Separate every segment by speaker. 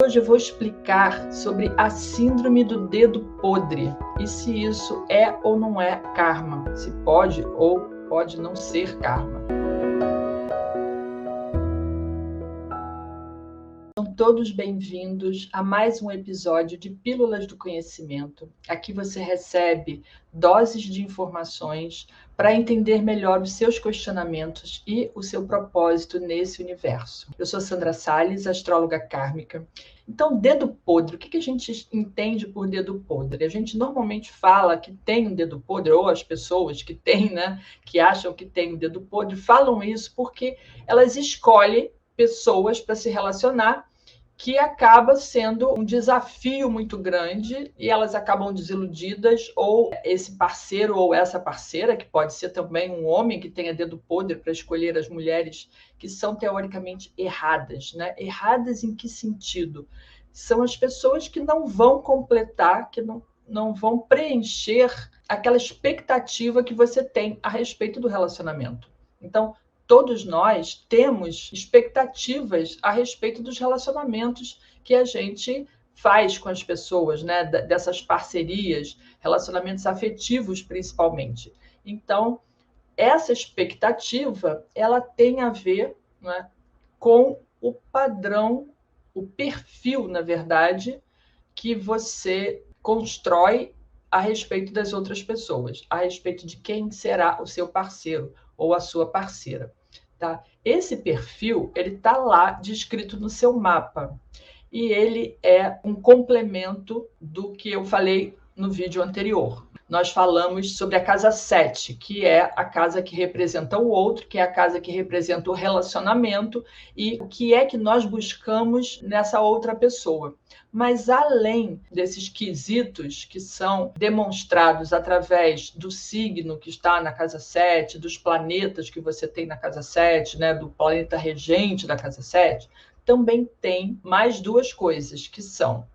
Speaker 1: Hoje eu vou explicar sobre a síndrome do dedo podre e se isso é ou não é karma, se pode ou pode não ser karma. São todos bem-vindos a mais um episódio de Pílulas do Conhecimento. Aqui você recebe doses de informações para entender melhor os seus questionamentos e o seu propósito nesse universo. Eu sou Sandra Salles, astróloga kármica. Então, dedo podre, o que a gente entende por dedo podre? A gente normalmente fala que tem um dedo podre, ou as pessoas que têm, que acham que tem um dedo podre, falam isso porque elas escolhem pessoas para se relacionar, que acaba sendo um desafio muito grande e elas acabam desiludidas, ou esse parceiro ou essa parceira, que pode ser também um homem que tenha dedo podre para escolher as mulheres que são teoricamente erradas, né? Erradas em que sentido? São as pessoas que não vão completar, que não vão preencher aquela expectativa que você tem a respeito do relacionamento. Então, todos nós temos expectativas a respeito dos relacionamentos que a gente faz com as pessoas, né? Dessas parcerias, relacionamentos afetivos principalmente. Então, essa expectativa, ela tem a ver, né, com o padrão, o perfil, na verdade, que você constrói a respeito das outras pessoas, a respeito de quem será o seu parceiro ou a sua parceira. Tá? Esse perfil, ele está lá descrito no seu mapa e ele é um complemento do que eu falei no vídeo anterior. Nós falamos sobre a casa 7, que é a casa que representa o outro, que é a casa que representa o relacionamento e o que é que nós buscamos nessa outra pessoa. Mas além desses quesitos que são demonstrados através do signo que está na casa 7, dos planetas que você tem na casa 7, né, do planeta regente da casa 7, também tem mais duas coisas, que são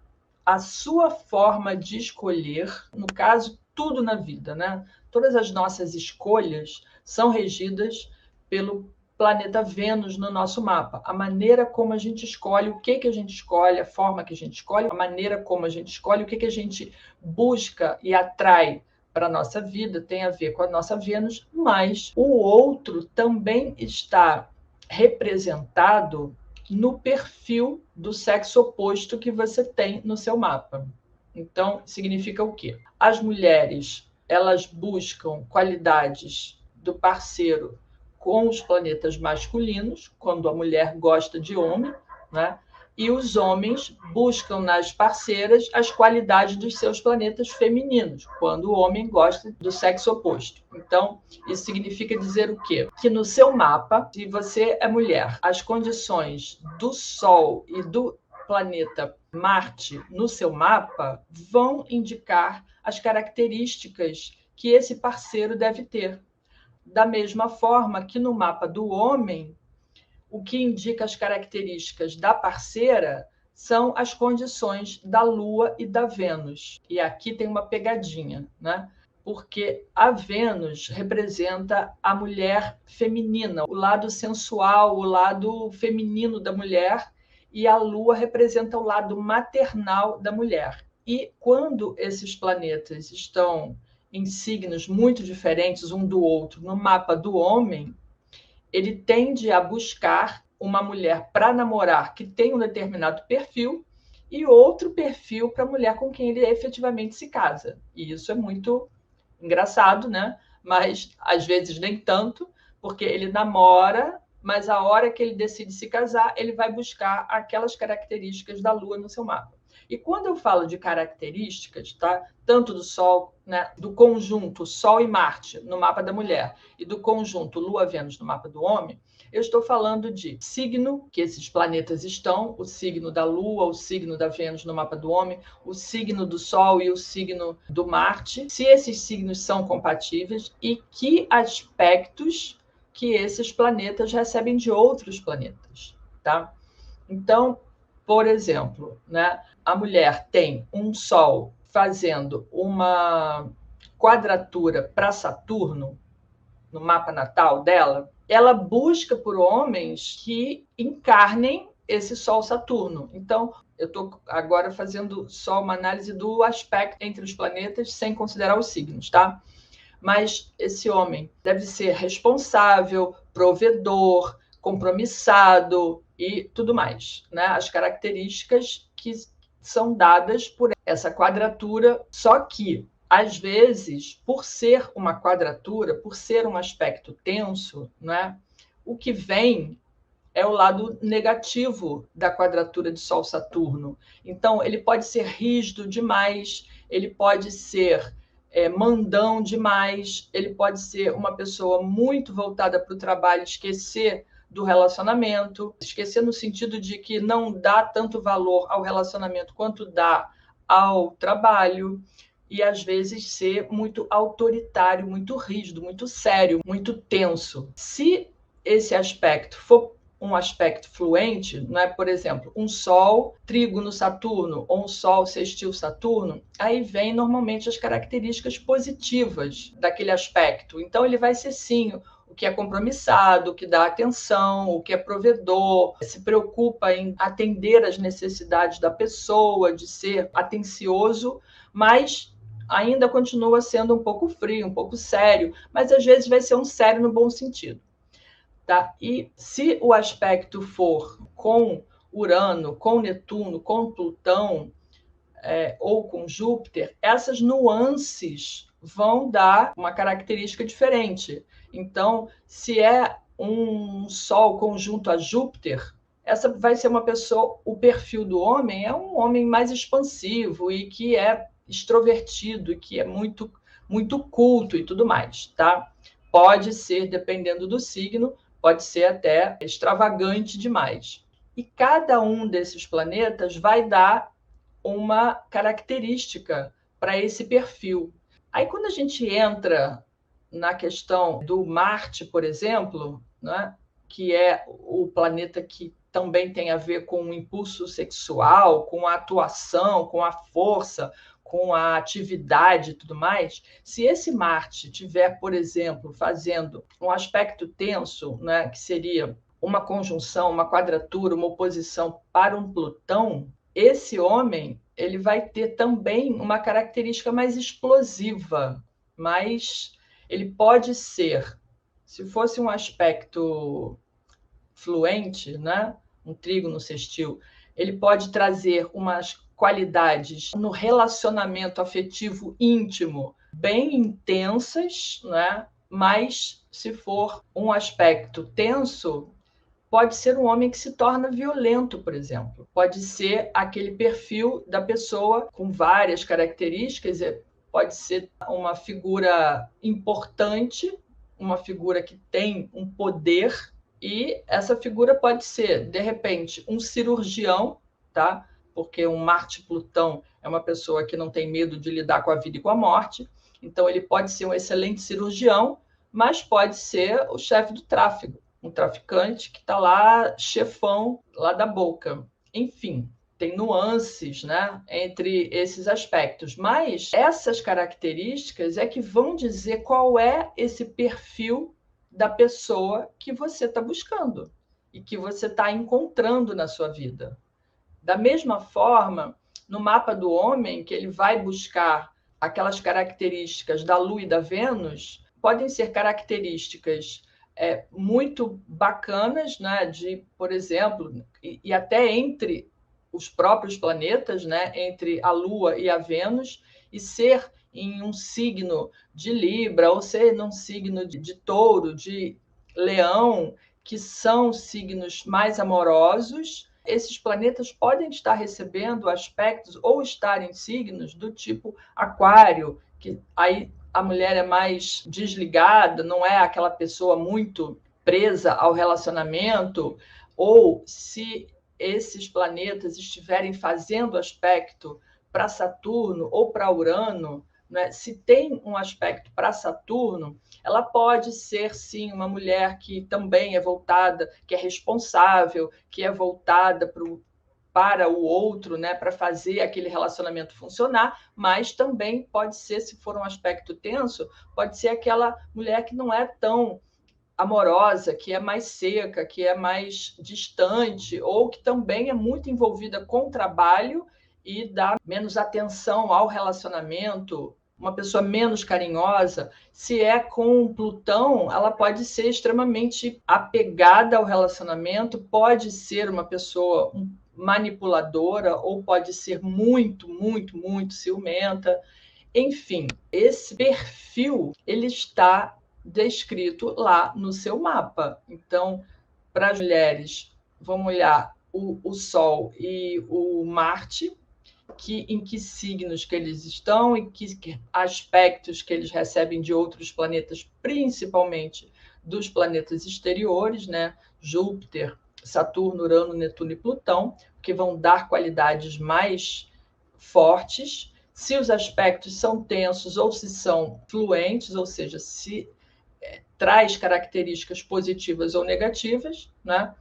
Speaker 1: a sua forma de escolher, no caso, tudo na vida, né? Todas as nossas escolhas são regidas pelo planeta Vênus no nosso mapa. A maneira como a gente escolhe, o que a gente escolhe, a forma que a gente escolhe, a maneira como a gente escolhe, o que a gente busca e atrai para a nossa vida tem a ver com a nossa Vênus, mas o outro também está representado no perfil do sexo oposto que você tem no seu mapa. Então, significa o quê? As mulheres, elas buscam qualidades do parceiro com os planetas masculinos, quando a mulher gosta de homem, né? E os homens buscam nas parceiras as qualidades dos seus planetas femininos, quando o homem gosta do sexo oposto. Então, isso significa dizer o quê? Que no seu mapa, se você é mulher, as condições do Sol e do planeta Marte no seu mapa vão indicar as características que esse parceiro deve ter. Da mesma forma que no mapa do homem, o que indica as características da parceira são as condições da Lua e da Vênus. E aqui tem uma pegadinha, né? Porque a Vênus representa a mulher feminina, o lado sensual, o lado feminino da mulher, e a Lua representa o lado maternal da mulher. E quando esses planetas estão em signos muito diferentes um do outro no mapa do homem, ele tende a buscar uma mulher para namorar que tem um determinado perfil e outro perfil para a mulher com quem ele efetivamente se casa. E isso é muito engraçado, né? Mas às vezes nem tanto, porque ele namora, mas a hora que ele decide se casar, ele vai buscar aquelas características da Lua no seu mapa. E quando eu falo de características, tá? Tanto do Sol, né, do conjunto Sol e Marte no mapa da mulher e do conjunto Lua-Vênus no mapa do homem, eu estou falando de signo que esses planetas estão, o signo da Lua, o signo da Vênus no mapa do homem, o signo do Sol e o signo do Marte, se esses signos são compatíveis e que aspectos que esses planetas recebem de outros planetas, tá? Então, por exemplo, né, a mulher tem um Sol fazendo uma quadratura para Saturno no mapa natal dela, ela busca por homens que encarnem esse Sol-Saturno. Então, eu estou agora fazendo só uma análise do aspecto entre os planetas, sem considerar os signos, tá? Mas esse homem deve ser responsável, provedor, compromissado e tudo mais, né? As características que são dadas por essa quadratura, só que às vezes, por ser uma quadratura, por ser um aspecto tenso, né? O que vem é o lado negativo da quadratura de Sol-Saturno. Então, ele pode ser rígido demais, ele pode ser mandão demais, ele pode ser uma pessoa muito voltada para o trabalho, esquecer do relacionamento, esquecer no sentido de que não dá tanto valor ao relacionamento quanto dá ao trabalho, e às vezes ser muito autoritário, muito rígido, muito sério, muito tenso. Se esse aspecto for um aspecto fluente, não é, por exemplo, um Sol trígono Saturno ou um Sol sextil Saturno, aí vem normalmente as características positivas daquele aspecto. Então ele vai ser sim o que é compromissado, o que dá atenção, o que é provedor, se preocupa em atender às necessidades da pessoa, de ser atencioso, mas ainda continua sendo um pouco frio, um pouco sério, mas às vezes vai ser um sério no bom sentido. Tá? E se o aspecto for com Urano, com Netuno, com Plutão ou com Júpiter, essas nuances vão dar uma característica diferente. Então, se é um Sol conjunto a Júpiter, essa vai ser uma pessoa, o perfil do homem é um homem mais expansivo e que é extrovertido, e que é muito, muito culto e tudo mais, tá? Pode ser, dependendo do signo, pode ser até extravagante demais. E cada um desses planetas vai dar uma característica para esse perfil. Aí, quando a gente entra na questão do Marte, por exemplo, né, que é o planeta que também tem a ver com o impulso sexual, com a atuação, com a força, com a atividade e tudo mais, se esse Marte tiver, por exemplo, fazendo um aspecto tenso, né, que seria uma conjunção, uma quadratura, uma oposição para um Plutão, esse homem ele vai ter também uma característica mais explosiva, mas ele pode ser, se fosse um aspecto fluente, né, um trígono sextil, ele pode trazer umas qualidades no relacionamento afetivo íntimo bem intensas, né? Mas se for um aspecto tenso, pode ser um homem que se torna violento, por exemplo. Pode ser aquele perfil da pessoa com várias características, pode ser uma figura importante, uma figura que tem um poder, e essa figura pode ser, de repente, um cirurgião, tá? Porque um Marte-Plutão é uma pessoa que não tem medo de lidar com a vida e com a morte, então ele pode ser um excelente cirurgião, mas pode ser o chefe do tráfego, um traficante que está lá, chefão lá da boca. Enfim, tem nuances, né, entre esses aspectos. Mas essas características é que vão dizer qual é esse perfil da pessoa que você está buscando e que você está encontrando na sua vida. Da mesma forma, no mapa do homem, que ele vai buscar aquelas características da Lua e da Vênus, podem ser características muito bacanas, né? De, por exemplo, e até entre os próprios planetas, né? Entre a Lua e a Vênus, e ser em um signo de Libra, ou ser num signo de Touro, de Leão, que são signos mais amorosos. Esses planetas podem estar recebendo aspectos ou estar em signos do tipo Aquário, que aí a mulher é mais desligada, não é aquela pessoa muito presa ao relacionamento, ou se esses planetas estiverem fazendo aspecto para Saturno ou para Urano, né? Se tem um aspecto para Saturno, ela pode ser, sim, uma mulher que também é voltada, que é responsável, que é voltada para o outro, né, para fazer aquele relacionamento funcionar, mas também pode ser, se for um aspecto tenso, pode ser aquela mulher que não é tão amorosa, que é mais seca, que é mais distante, ou que também é muito envolvida com o trabalho e dá menos atenção ao relacionamento, uma pessoa menos carinhosa. Se é com Plutão, ela pode ser extremamente apegada ao relacionamento, pode ser uma pessoa manipuladora ou pode ser muito, muito, muito ciumenta. Enfim, esse perfil ele está descrito lá no seu mapa. Então, para as mulheres, vamos olhar o Sol e o Marte, em que signos que eles estão e que aspectos que eles recebem de outros planetas, principalmente dos planetas exteriores, né? Júpiter, Saturno, Urano, Netuno e Plutão, que vão dar qualidades mais fortes. Se os aspectos são tensos ou se são fluentes, ou seja, se traz características positivas ou negativas, né?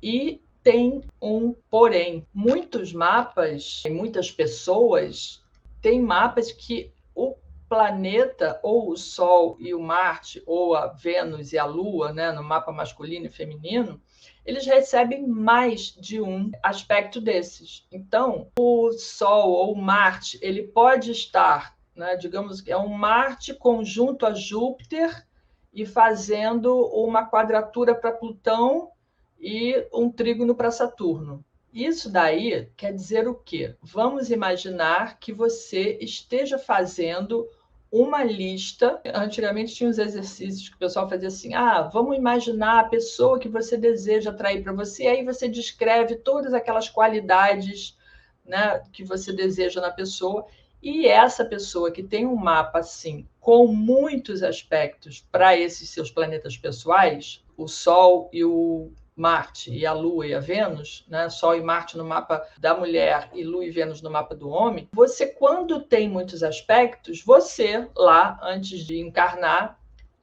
Speaker 1: E tem um porém. Muitos mapas, muitas pessoas têm mapas que o planeta, ou o Sol e o Marte, ou a Vênus e a Lua, né, no mapa masculino e feminino, eles recebem mais de um aspecto desses. Então, o Sol ou Marte, ele pode estar, né, digamos que é um Marte conjunto a Júpiter e fazendo uma quadratura para Plutão e um trígono para Saturno. Isso daí quer dizer o quê? Vamos imaginar que você esteja fazendo uma lista. Antigamente tinha uns exercícios que o pessoal fazia assim: vamos imaginar a pessoa que você deseja atrair para você, aí você descreve todas aquelas qualidades, né, que você deseja na pessoa. E essa pessoa que tem um mapa assim, com muitos aspectos para esses seus planetas pessoais, o Sol e o Marte e a Lua e a Vênus, né? Sol e Marte no mapa da mulher e Lua e Vênus no mapa do homem, você, quando tem muitos aspectos, você, lá, antes de encarnar,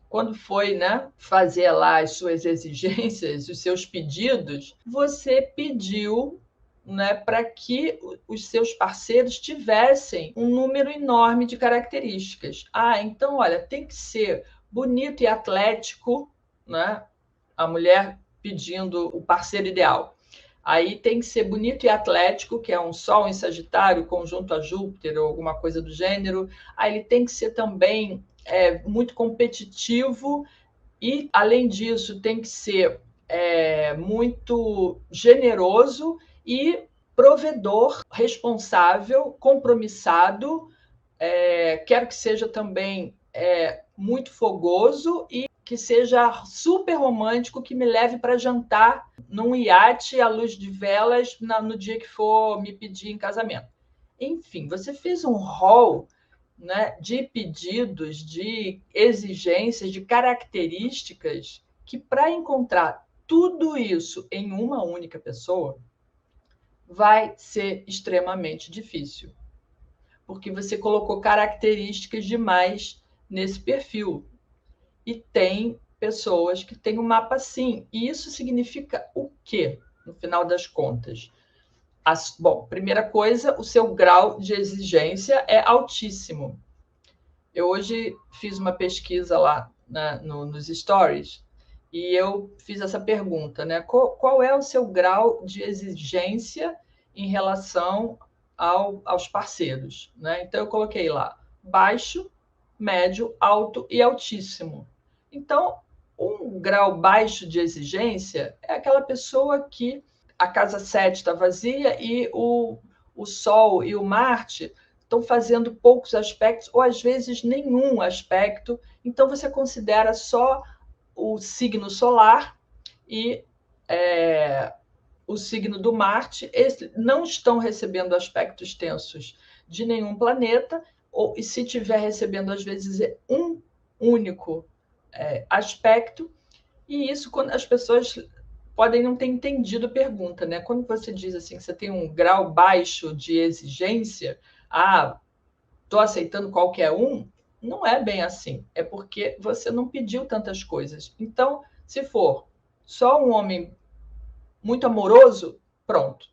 Speaker 1: quando foi, né, fazer lá as suas exigências, os seus pedidos, você pediu, né, para que os seus parceiros tivessem um número enorme de características. Então, olha, tem que ser bonito e atlético, né? A mulher pedindo o parceiro ideal. Aí tem que ser bonito e atlético, que é um Sol em Sagitário, conjunto a Júpiter ou alguma coisa do gênero. Aí ele tem que ser também muito competitivo e, além disso, tem que ser muito generoso e provedor, responsável, compromissado. Quero que seja também muito fogoso e que seja super romântico, que me leve para jantar num iate à luz de velas no dia que for me pedir em casamento. Enfim, você fez um rol, né, de pedidos, de exigências, de características que, para encontrar tudo isso em uma única pessoa, vai ser extremamente difícil, porque você colocou características demais nesse perfil. E tem pessoas que têm um mapa assim. E isso significa o quê, no final das contas? Bom, primeira coisa, o seu grau de exigência é altíssimo. Eu hoje fiz uma pesquisa lá nos stories e eu fiz essa pergunta, né? Qual é o seu grau de exigência em relação aos parceiros, né? Então eu coloquei lá baixo, médio, alto e altíssimo. Então, um grau baixo de exigência é aquela pessoa que a casa 7 está vazia e o Sol e o Marte estão fazendo poucos aspectos, ou às vezes nenhum aspecto. Então, você considera só o signo solar e o signo do Marte. Eles não estão recebendo aspectos tensos de nenhum planeta, e se estiver recebendo, às vezes, é um único aspecto. E isso, quando as pessoas podem não ter entendido a pergunta, né? Quando você diz assim que você tem um grau baixo de exigência, estou aceitando qualquer um, não é bem assim. É porque você não pediu tantas coisas. Então, se for só um homem muito amoroso, pronto.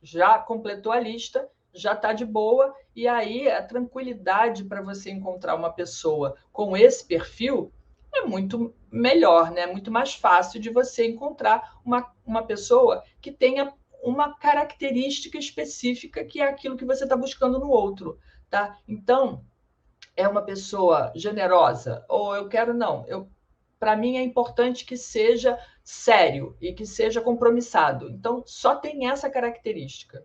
Speaker 1: Já completou a lista, já está de boa. E aí a tranquilidade para você encontrar uma pessoa com esse perfil é muito melhor, né? Muito mais fácil de você encontrar uma pessoa que tenha uma característica específica que é aquilo que você está buscando no outro, tá? Então, é uma pessoa generosa, ou eu quero, não, para mim é importante que seja sério e que seja compromissado. Então, só tem essa característica.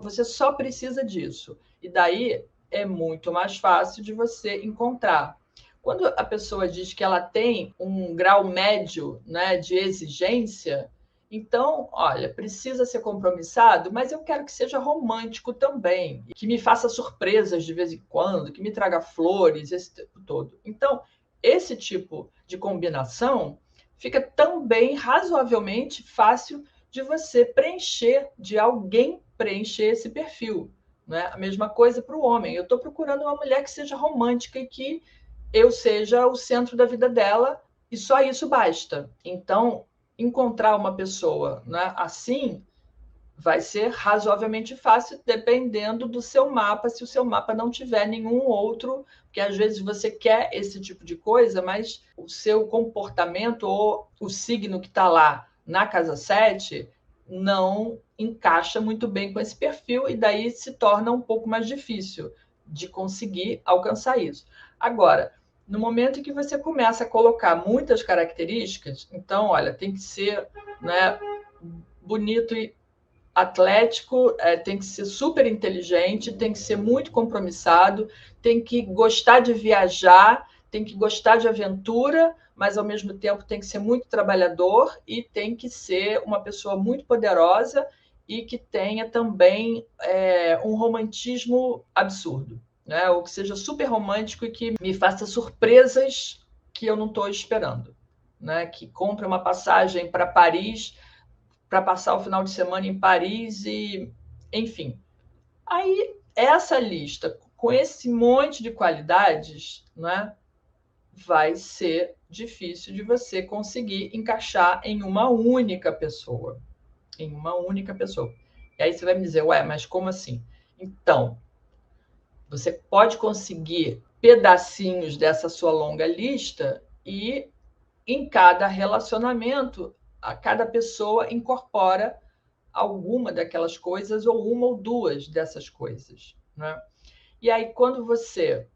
Speaker 1: Você só precisa disso. E daí é muito mais fácil de você encontrar. Quando a pessoa diz que ela tem um grau médio, né, de exigência, então, olha, precisa ser compromissado, mas eu quero que seja romântico também, que me faça surpresas de vez em quando, que me traga flores, esse tempo todo. Então, esse tipo de combinação fica também razoavelmente fácil de você preencher, de alguém preencher esse perfil. Né? A mesma coisa para o homem. Eu estou procurando uma mulher que seja romântica e que eu seja o centro da vida dela, e só isso basta. Então, encontrar uma pessoa, né, assim vai ser razoavelmente fácil, dependendo do seu mapa, se o seu mapa não tiver nenhum outro, porque às vezes você quer esse tipo de coisa, mas o seu comportamento ou o signo que está lá na casa 7 não encaixa muito bem com esse perfil, e daí se torna um pouco mais difícil de conseguir alcançar isso. Agora, no momento em que você começa a colocar muitas características, então, olha, tem que ser, né, bonito e atlético, tem que ser super inteligente, tem que ser muito compromissado, tem que gostar de viajar, tem que gostar de aventura, mas ao mesmo tempo tem que ser muito trabalhador e tem que ser uma pessoa muito poderosa e que tenha também um romantismo absurdo, né? Ou que seja super romântico e que me faça surpresas que eu não estou esperando, né? Que compre uma passagem para Paris para passar o final de semana em Paris e, enfim. Aí, essa lista, com esse monte de qualidades, né, vai ser difícil de você conseguir encaixar em uma única pessoa. Em uma única pessoa. E aí você vai me dizer, ué, mas como assim? Então, você pode conseguir pedacinhos dessa sua longa lista e em cada relacionamento, a cada pessoa incorpora alguma daquelas coisas ou uma ou duas dessas coisas. Né? E aí, quando você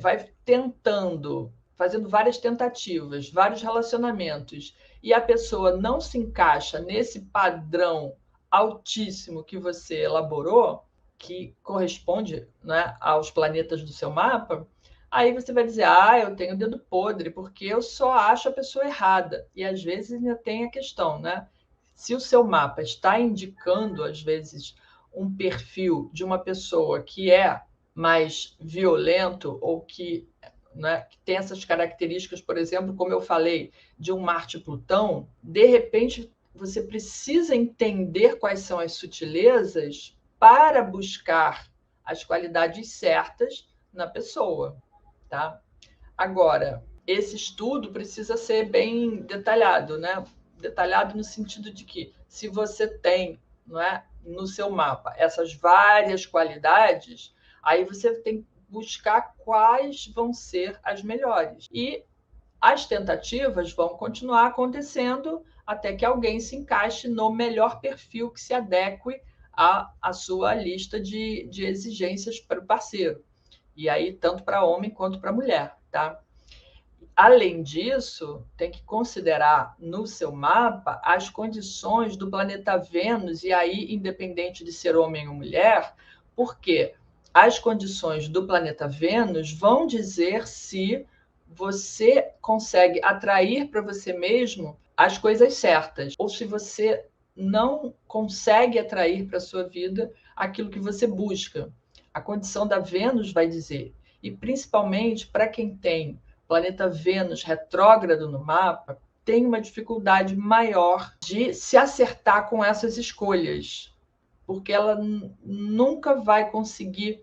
Speaker 1: vai tentando, fazendo várias tentativas, vários relacionamentos, e a pessoa não se encaixa nesse padrão altíssimo que você elaborou, que corresponde, né, aos planetas do seu mapa, aí você vai dizer, eu tenho dedo podre, porque eu só acho a pessoa errada. E às vezes ainda tem a questão, né? Se o seu mapa está indicando, às vezes, um perfil de uma pessoa que é mais violento ou que, né, que tem essas características, por exemplo, como eu falei, de um Marte-Plutão, de repente você precisa entender quais são as sutilezas para buscar as qualidades certas na pessoa, tá? Agora, esse estudo precisa ser bem detalhado, né? Detalhado no sentido de que se você tem, não é, no seu mapa essas várias qualidades, aí você tem que buscar quais vão ser as melhores. E as tentativas vão continuar acontecendo até que alguém se encaixe no melhor perfil que se adeque à sua lista de exigências para o parceiro. E aí, tanto para homem quanto para mulher, tá? Além disso, tem que considerar no seu mapa as condições do planeta Vênus, e aí, independente de ser homem ou mulher, porque as condições do planeta Vênus vão dizer se você consegue atrair para você mesmo as coisas certas, ou se você não consegue atrair para a sua vida aquilo que você busca. A condição da Vênus vai dizer, e principalmente para quem tem planeta Vênus retrógrado no mapa, tem uma dificuldade maior de se acertar com essas escolhas, porque ela nunca vai conseguir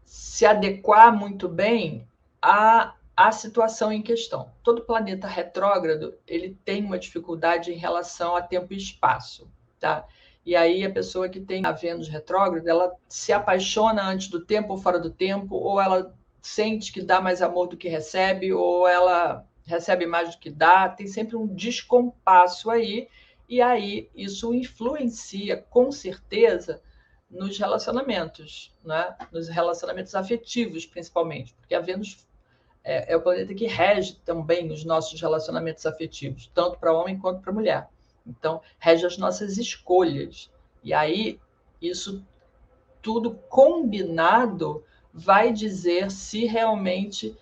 Speaker 1: se adequar muito bem à situação em questão. Todo planeta retrógrado, ele tem uma dificuldade em relação a tempo e espaço, tá? E aí a pessoa que tem a Vênus retrógrada, ela se apaixona antes do tempo ou fora do tempo, ou ela sente que dá mais amor do que recebe, ou ela recebe mais do que dá, tem sempre um descompasso aí, e aí isso influencia, com certeza, nos relacionamentos, né? Nos relacionamentos afetivos, principalmente, porque a Vênus é o planeta que rege também os nossos relacionamentos afetivos, tanto para homem quanto para mulher. Então, rege as nossas escolhas. E aí, isso tudo combinado vai dizer se realmente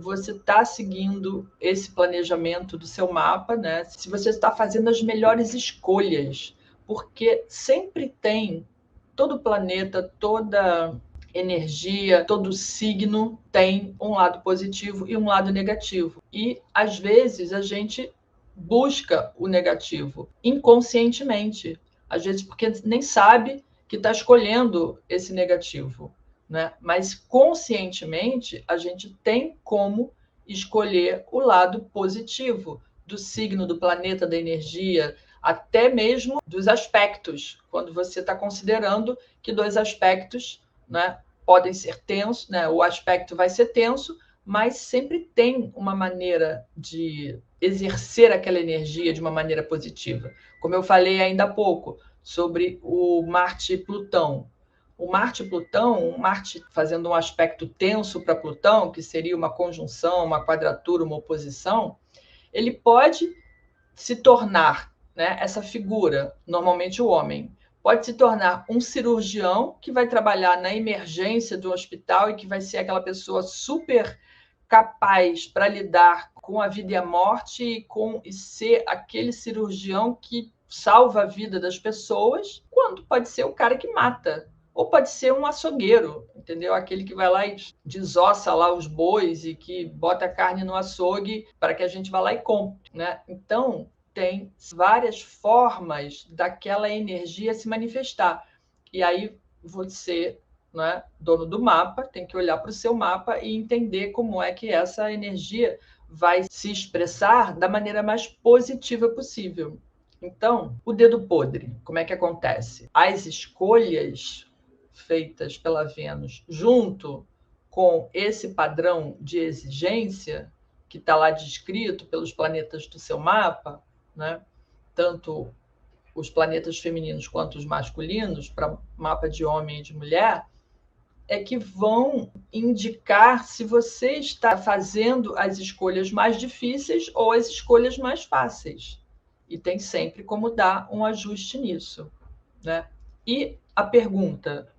Speaker 1: você está seguindo esse planejamento do seu mapa, né? Se você está fazendo as melhores escolhas, porque sempre tem, todo planeta, toda energia, todo signo tem um lado positivo e um lado negativo. E às vezes a gente busca o negativo inconscientemente, às vezes porque nem sabe que está escolhendo esse negativo, né? Mas conscientemente a gente tem como escolher o lado positivo do signo, do planeta, da energia, até mesmo dos aspectos, quando você está considerando que dois aspectos, né, podem ser tensos, né? O aspecto vai ser tenso, mas sempre tem uma maneira de exercer aquela energia de uma maneira positiva. Como eu falei ainda há pouco, sobre o Marte e Plutão. O Marte e Plutão, o Marte fazendo um aspecto tenso para Plutão, que seria uma conjunção, uma quadratura, uma oposição, ele pode se tornar, né, essa figura, normalmente o homem, pode se tornar um cirurgião que vai trabalhar na emergência do hospital e que vai ser aquela pessoa super capaz para lidar com a vida e a morte e ser aquele cirurgião que salva a vida das pessoas, quando pode ser o cara que mata. Ou pode ser um açougueiro, entendeu? Aquele que vai lá e desossa lá os bois e que bota a carne no açougue para que a gente vá lá e compre, né? Então, tem várias formas daquela energia se manifestar. E aí você, né, dono do mapa, tem que olhar para o seu mapa e entender como é que essa energia vai se expressar da maneira mais positiva possível. Então, o dedo podre, como é que acontece? As escolhas feitas pela Vênus junto com esse padrão de exigência que está lá descrito pelos planetas do seu mapa, né? Tanto os planetas femininos quanto os masculinos, para mapa de homem e de mulher, é que vão indicar se você está fazendo as escolhas mais difíceis ou as escolhas mais fáceis. E tem sempre como dar um ajuste nisso, né? E a pergunta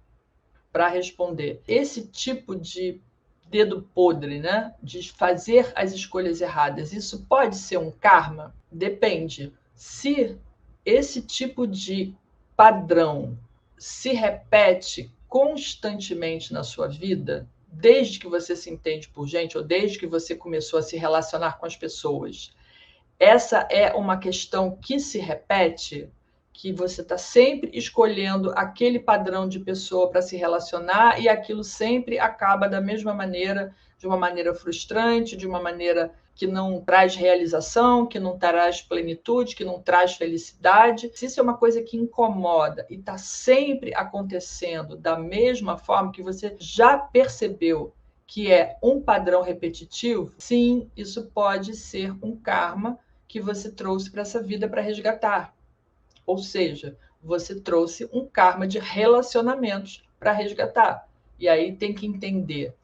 Speaker 1: para responder, esse tipo de dedo podre, né? De fazer as escolhas erradas, isso pode ser um karma? Depende. Se esse tipo de padrão se repete constantemente na sua vida, desde que você se entende por gente, ou desde que você começou a se relacionar com as pessoas, essa é uma questão que se repete, que você está sempre escolhendo aquele padrão de pessoa para se relacionar e aquilo sempre acaba da mesma maneira, de uma maneira frustrante, de uma maneira que não traz realização, que não traz plenitude, que não traz felicidade. Se isso é uma coisa que incomoda e está sempre acontecendo da mesma forma que você já percebeu que é um padrão repetitivo, sim, isso pode ser um karma que você trouxe para essa vida para resgatar. Ou seja, você trouxe um karma de relacionamentos para resgatar. E aí tem que entender,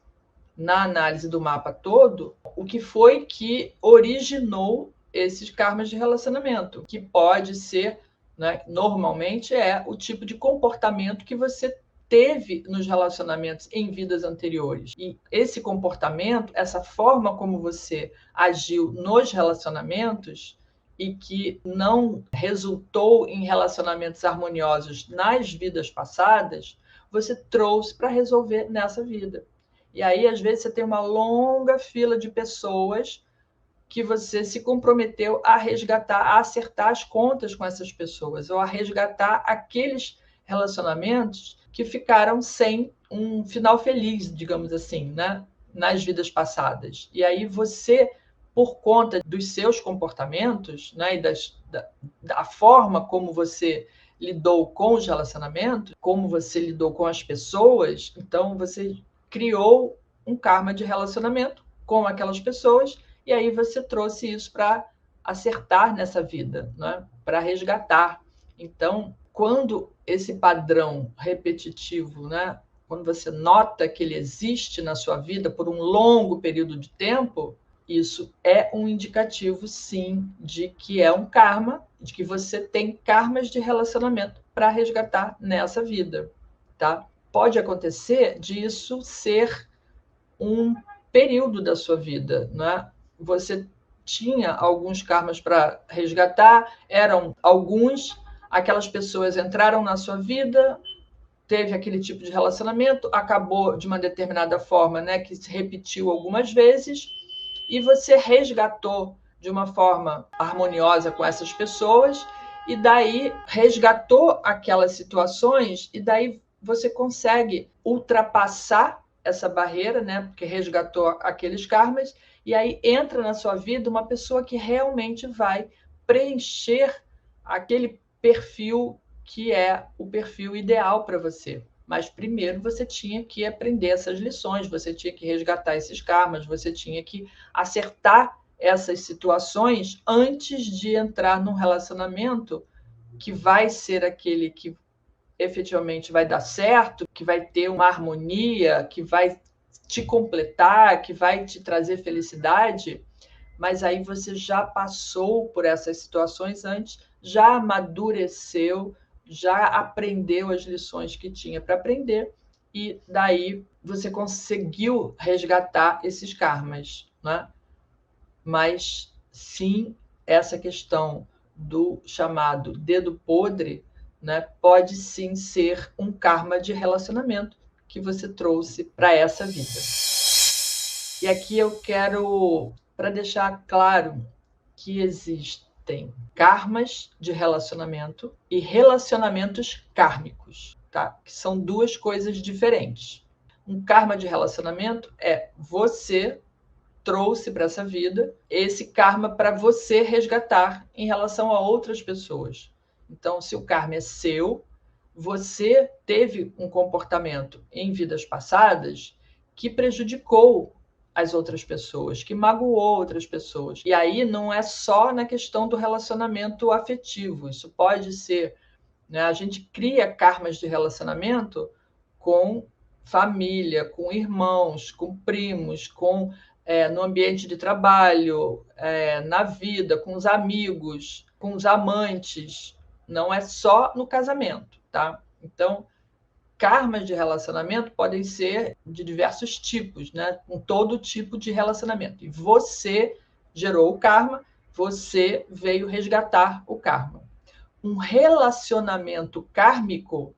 Speaker 1: na análise do mapa todo, o que foi que originou esses karmas de relacionamento, que pode ser, né, normalmente é o tipo de comportamento que você teve nos relacionamentos em vidas anteriores. E esse comportamento, essa forma como você agiu nos relacionamentos e que não resultou em relacionamentos harmoniosos nas vidas passadas, você trouxe para resolver nessa vida. E aí, às vezes, você tem uma longa fila de pessoas que você se comprometeu a resgatar, a acertar as contas com essas pessoas, ou a resgatar aqueles relacionamentos que ficaram sem um final feliz, digamos assim, né? Nas vidas passadas. E aí você, por conta dos seus comportamentos, né, e da forma como você lidou com os relacionamentos, como você lidou com as pessoas, então você criou um karma de relacionamento com aquelas pessoas e aí você trouxe isso para acertar nessa vida, né? Para resgatar. Então, quando esse padrão repetitivo, né? Quando você nota que ele existe na sua vida por um longo período de tempo, isso é um indicativo, sim, de que é um karma, de que você tem karmas de relacionamento para resgatar nessa vida, tá? Pode acontecer disso ser um período da sua vida, né? Você tinha alguns karmas para resgatar, eram alguns, aquelas pessoas entraram na sua vida, teve aquele tipo de relacionamento, acabou de uma determinada forma, né, que se repetiu algumas vezes, e você resgatou de uma forma harmoniosa com essas pessoas, e daí resgatou aquelas situações, e daí você consegue ultrapassar essa barreira, né, porque resgatou aqueles karmas, e aí entra na sua vida uma pessoa que realmente vai preencher aquele perfil que é o perfil ideal para você. Mas primeiro você tinha que aprender essas lições, você tinha que resgatar esses karmas, você tinha que acertar essas situações antes de entrar num relacionamento que vai ser aquele que efetivamente vai dar certo, que vai ter uma harmonia, que vai te completar, que vai te trazer felicidade, mas aí você já passou por essas situações antes, já amadureceu, já aprendeu as lições que tinha para aprender, e daí você conseguiu resgatar esses karmas, né? Mas sim, essa questão do chamado dedo podre, né, pode sim ser um karma de relacionamento que você trouxe para essa vida. E aqui eu quero, para deixar claro, que existem karmas de relacionamento e relacionamentos kármicos, tá? Que são duas coisas diferentes. Um karma de relacionamento é você trouxe para essa vida esse karma para você resgatar em relação a outras pessoas. Então, se o karma é seu, você teve um comportamento em vidas passadas que prejudicou as outras pessoas, que magoou outras pessoas. E aí não é só na questão do relacionamento afetivo, isso pode ser, né? A gente cria karmas de relacionamento com família, com irmãos, com primos, com no ambiente de trabalho, na vida, com os amigos, com os amantes. Não é só no casamento, tá? Então, karmas de relacionamento podem ser de diversos tipos, né? Com todo tipo de relacionamento. E você gerou o karma, você veio resgatar o karma. Um relacionamento kármico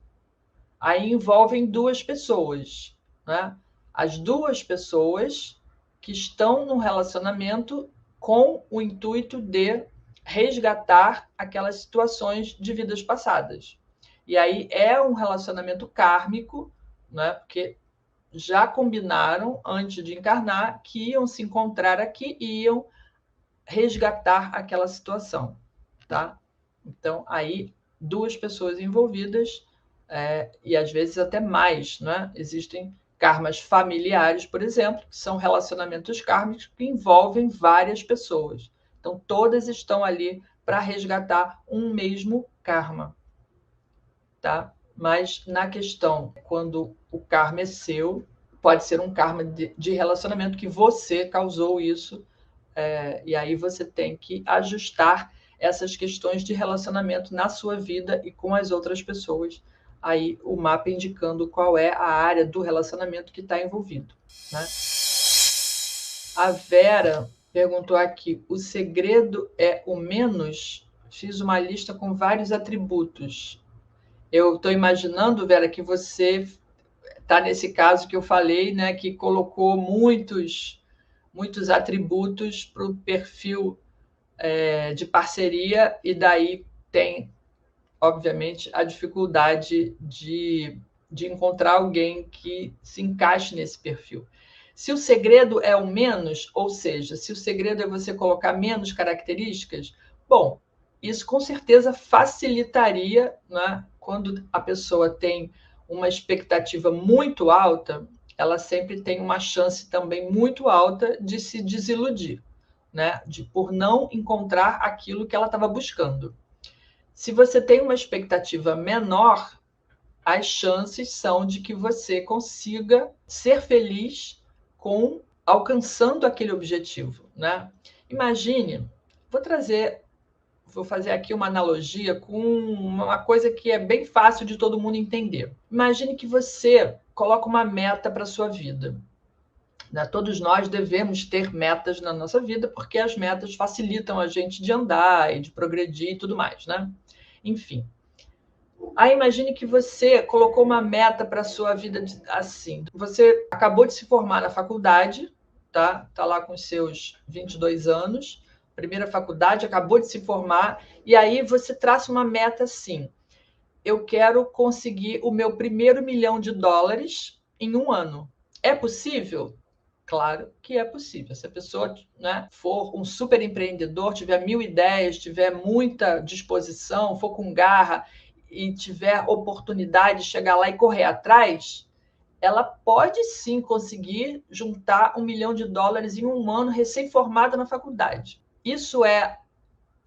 Speaker 1: aí envolvem duas pessoas, né? As duas pessoas que estão no relacionamento com o intuito de resgatar aquelas situações de vidas passadas. E aí é um relacionamento kármico, né? Porque já combinaram antes de encarnar que iam se encontrar aqui e iam resgatar aquela situação, tá? Então aí duas pessoas envolvidas, e às vezes até mais, né? Existem karmas familiares, por exemplo, que são relacionamentos kármicos que envolvem várias pessoas. Então, todas estão ali para resgatar um mesmo karma, tá? Mas na questão, quando o karma é seu, pode ser um karma de relacionamento que você causou isso, e aí você tem que ajustar essas questões de relacionamento na sua vida e com as outras pessoas. Aí o mapa indicando qual é a área do relacionamento que está envolvido, né? A Vera perguntou aqui: o segredo é o menos? Fiz uma lista com vários atributos. Eu estou imaginando, Vera, que você está nesse caso que eu falei, né, que colocou muitos atributos para o perfil de parceria, e daí tem, obviamente, a dificuldade de encontrar alguém que se encaixe nesse perfil. Se o segredo é o menos, ou seja, se o segredo é você colocar menos características, bom, isso com certeza facilitaria, né? Quando a pessoa tem uma expectativa muito alta, ela sempre tem uma chance também muito alta de se desiludir. né? Por não encontrar aquilo que ela estava buscando. Se você tem uma expectativa menor, as chances são de que você consiga ser feliz com alcançando aquele objetivo, né? Imagine, vou fazer aqui uma analogia com uma coisa que é bem fácil de todo mundo entender. Imagine que você coloca uma meta para a sua vida. Né? Todos nós devemos ter metas na nossa vida, porque as metas facilitam a gente de andar e de progredir e tudo mais, né? Enfim. Aí imagine que você colocou uma meta para a sua vida assim. Você acabou de se formar na faculdade, tá? Tá lá com os seus 22 anos, primeira faculdade, acabou de se formar, e aí você traça uma meta assim: eu quero conseguir o meu primeiro US$ 1.000.000 em um ano. É possível? Claro que é possível. Se a pessoa, né, for um super empreendedor, tiver 1.000 ideias, tiver muita disposição, for com garra e tiver oportunidade de chegar lá e correr atrás, ela pode sim conseguir juntar US$ 1.000.000 em um ano recém-formada na faculdade. Isso é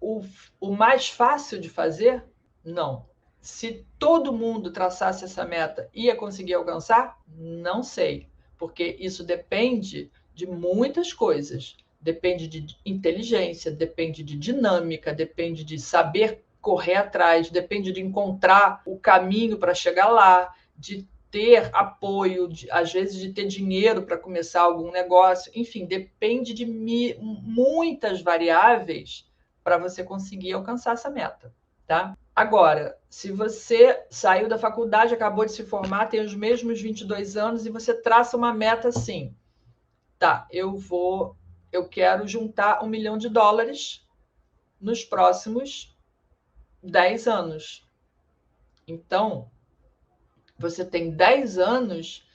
Speaker 1: o mais fácil de fazer? Não. Se todo mundo traçasse essa meta, ia conseguir alcançar? Não sei, porque isso depende de muitas coisas. Depende de inteligência, depende de dinâmica, depende de saber correr atrás, depende de encontrar o caminho para chegar lá, de ter apoio, às vezes de ter dinheiro para começar algum negócio. Enfim, depende de muitas variáveis para você conseguir alcançar essa meta, tá? Agora, se você saiu da faculdade, acabou de se formar, tem os mesmos 22 anos e você traça uma meta assim, tá, eu quero juntar US$ 1.000.000 nos próximos 10 anos. Então, você tem 10 anos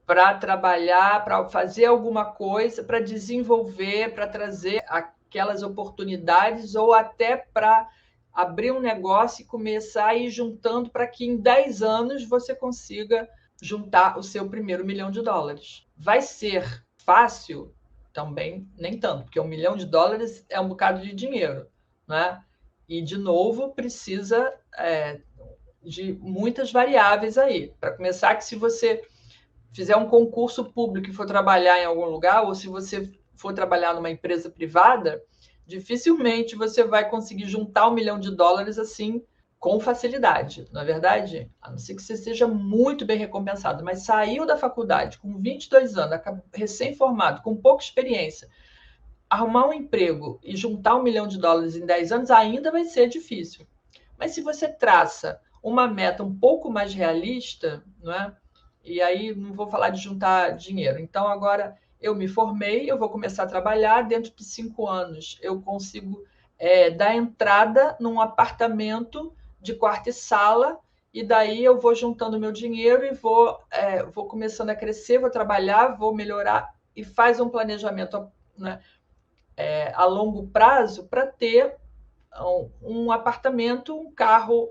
Speaker 1: para trabalhar, para fazer alguma coisa, para desenvolver, para trazer aquelas oportunidades ou até para abrir um negócio e começar a ir juntando para que em 10 anos você consiga juntar o seu primeiro US$ 1.000.000. Vai ser fácil? Também nem tanto, porque US$ 1.000.000 é um bocado de dinheiro, né? E, de novo, precisa de muitas variáveis aí. Para começar, que se você fizer um concurso público e for trabalhar em algum lugar, ou se você for trabalhar numa empresa privada, dificilmente você vai conseguir juntar US$ 1.000.000 assim com facilidade, não é verdade? A não ser que você seja muito bem recompensado, mas saiu da faculdade com 22 anos, recém-formado, com pouca experiência, arrumar um emprego e juntar US$ 1.000.000 em 10 anos ainda vai ser difícil. Mas se você traça uma meta um pouco mais realista, não é? E aí não vou falar de juntar dinheiro. Então, agora eu me formei, eu vou começar a trabalhar, dentro de 5 anos eu consigo dar entrada num apartamento de quarto e sala, e daí eu vou juntando meu dinheiro e vou começando a crescer, vou trabalhar, vou melhorar, e faz um planejamento, né, a longo prazo para ter um apartamento, um carro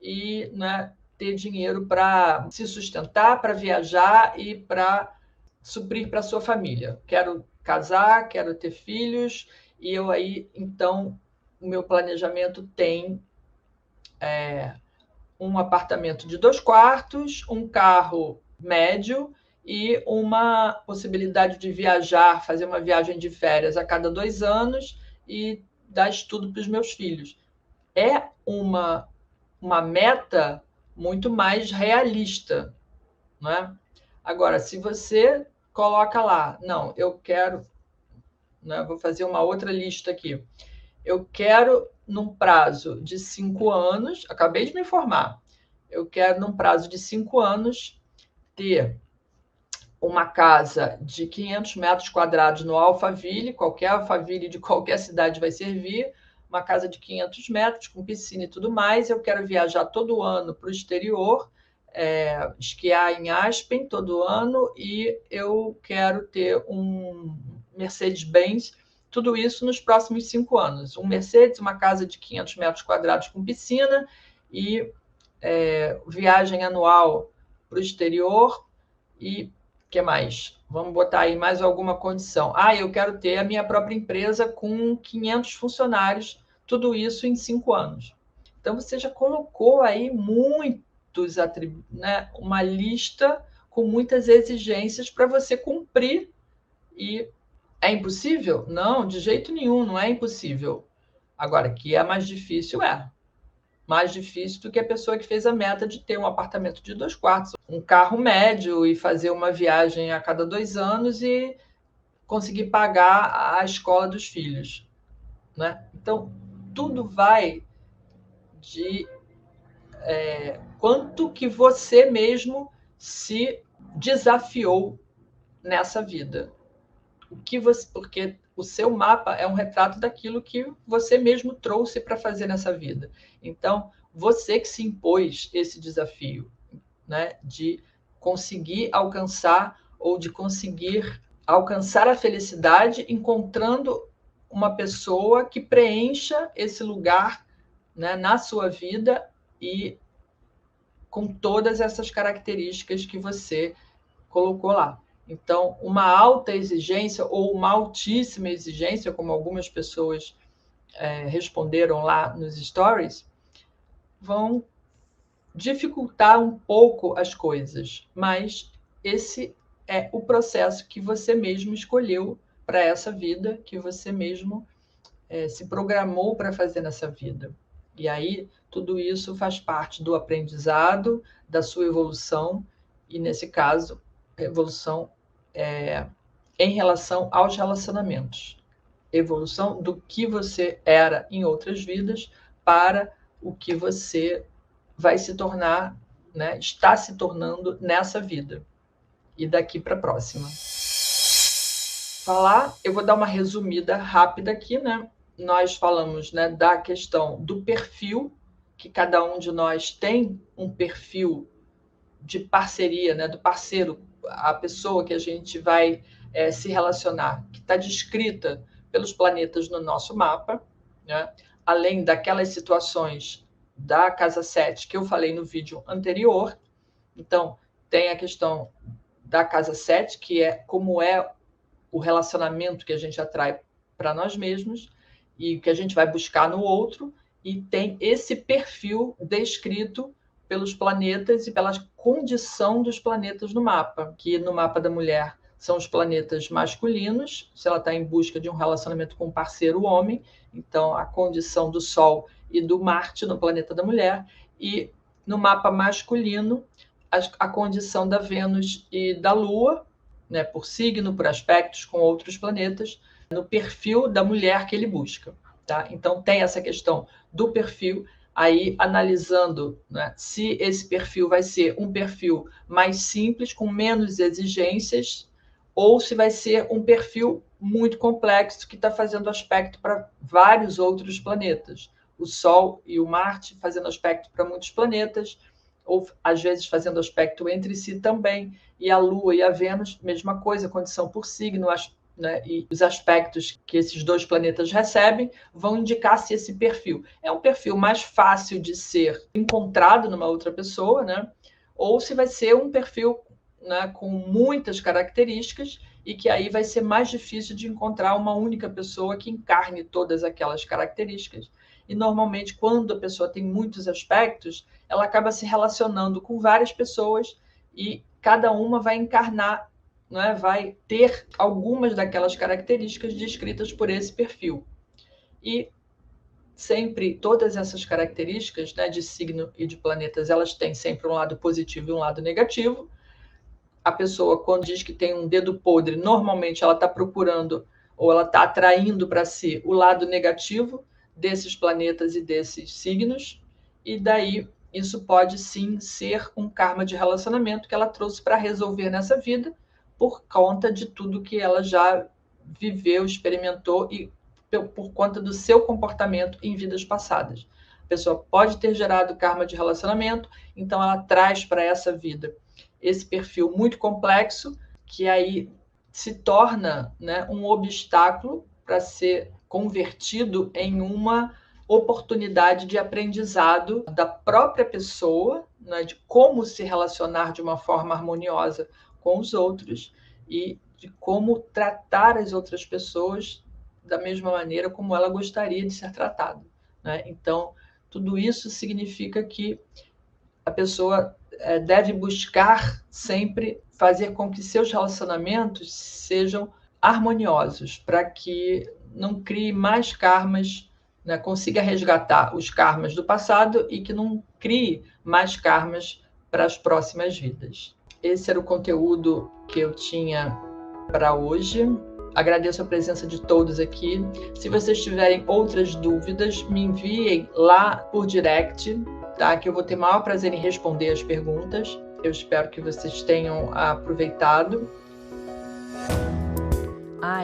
Speaker 1: e, né, ter dinheiro para se sustentar, para viajar e para suprir para sua família. Quero casar, quero ter filhos, e eu aí, então, o meu planejamento tem um apartamento de 2 quartos, um carro médio e uma possibilidade de viajar, fazer uma viagem de férias a cada 2 anos e dar estudo para os meus filhos. É uma meta muito mais realista, não é? Agora, se você coloca lá, não, eu quero, né, vou fazer uma outra lista aqui, eu quero, num prazo de 5 anos, acabei de me formar, eu quero, num prazo de 5 anos, ter uma casa de 500 metros quadrados no Alphaville, qualquer Alphaville de qualquer cidade vai servir, uma casa de 500 metros, com piscina e tudo mais. Eu quero viajar todo ano para o exterior, esquiar em Aspen todo ano, e eu quero ter um Mercedes-Benz, tudo isso nos próximos 5 anos. Um Mercedes, uma casa de 500 metros quadrados com piscina e viagem anual para o exterior. E que mais? Vamos botar aí mais alguma condição. Eu quero ter a minha própria empresa com 500 funcionários, tudo isso em 5 anos. Então, você já colocou aí muitos atributos, né? Uma lista com muitas exigências para você cumprir. E é impossível? Não, de jeito nenhum, não é impossível. Agora, que é mais difícil, mais difícil do que a pessoa que fez a meta de ter um apartamento de 2 quartos, um carro médio e fazer uma viagem a cada 2 anos e conseguir pagar a escola dos filhos, né? Então, tudo vai de quanto que você mesmo se desafiou nessa vida. Porque o seu mapa é um retrato daquilo que você mesmo trouxe para fazer nessa vida. Então, você que se impôs esse desafio, né, de conseguir alcançar ou de conseguir alcançar a felicidade encontrando uma pessoa que preencha esse lugar, né, na sua vida e com todas essas características que você colocou lá. Então, uma alta exigência ou uma altíssima exigência, como algumas pessoas responderam lá nos stories, vão dificultar um pouco as coisas, mas esse é o processo que você mesmo escolheu para essa vida, que você mesmo se programou para fazer nessa vida. E aí, tudo isso faz parte do aprendizado, da sua evolução, e nesse caso, evolução em relação aos relacionamentos. Evolução do que você era em outras vidas para o que você vai se tornar, né, está se tornando nessa vida e daqui para a próxima. Eu vou dar uma resumida rápida aqui, né? Nós falamos, né, da questão do perfil, que cada um de nós tem um perfil de parceria, né, do parceiro, a pessoa que a gente vai se relacionar, que está descrita pelos planetas no nosso mapa, né? Além daquelas situações da casa 7 que eu falei no vídeo anterior. Então, tem a questão da casa 7, que é como é o relacionamento que a gente atrai para nós mesmos e que a gente vai buscar no outro, e tem esse perfil descrito pelos planetas e pela condição dos planetas no mapa, que no mapa da mulher são os planetas masculinos, se ela está em busca de um relacionamento com um parceiro homem, então a condição do Sol e do Marte no planeta da mulher, e no mapa masculino a condição da Vênus e da Lua, né, por signo, por aspectos com outros planetas, no perfil da mulher que ele busca. Tá? Então, tem essa questão do perfil, aí analisando, né, se esse perfil vai ser um perfil mais simples, com menos exigências, ou se vai ser um perfil muito complexo, que está fazendo aspecto para vários outros planetas. O Sol e o Marte fazendo aspecto para muitos planetas, ou às vezes fazendo aspecto entre si também, e a Lua e a Vênus, mesma coisa, condição por signo, né, e os aspectos que esses dois planetas recebem vão indicar se esse perfil é um perfil mais fácil de ser encontrado numa outra pessoa, né, ou se vai ser um perfil, né, com muitas características e que aí vai ser mais difícil de encontrar uma única pessoa que encarne todas aquelas características. E normalmente, quando a pessoa tem muitos aspectos, ela acaba se relacionando com várias pessoas e cada uma vai encarnar, né, vai ter algumas daquelas características descritas por esse perfil. E sempre, todas essas características, né, de signo e de planetas, elas têm sempre um lado positivo e um lado negativo. A pessoa, quando diz que tem um dedo podre, normalmente ela está procurando ou ela está atraindo para si o lado negativo desses planetas e desses signos, e daí isso pode sim ser um karma de relacionamento que ela trouxe para resolver nessa vida, por conta de tudo que ela já viveu, experimentou e por conta do seu comportamento em vidas passadas. A pessoa pode ter gerado karma de relacionamento, então ela traz para essa vida esse perfil muito complexo, que aí se torna, né, um obstáculo para ser convertido em uma oportunidade de aprendizado da própria pessoa, né, de como se relacionar de uma forma harmoniosa com os outros, e de como tratar as outras pessoas da mesma maneira como ela gostaria de ser tratada, né? Então, tudo isso significa que a pessoa deve buscar sempre fazer com que seus relacionamentos sejam harmoniosos, para que não crie mais karmas, né? Consiga resgatar os karmas do passado e que não crie mais karmas para as próximas vidas. Esse era o conteúdo que eu tinha para hoje. Agradeço a presença de todos aqui. Se vocês tiverem outras dúvidas, me enviem lá por direct, tá? Que eu vou ter maior prazer em responder as perguntas. Eu espero que vocês tenham aproveitado.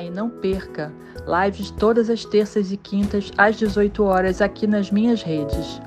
Speaker 1: E não perca lives todas as terças e quintas às 18 horas aqui nas minhas redes.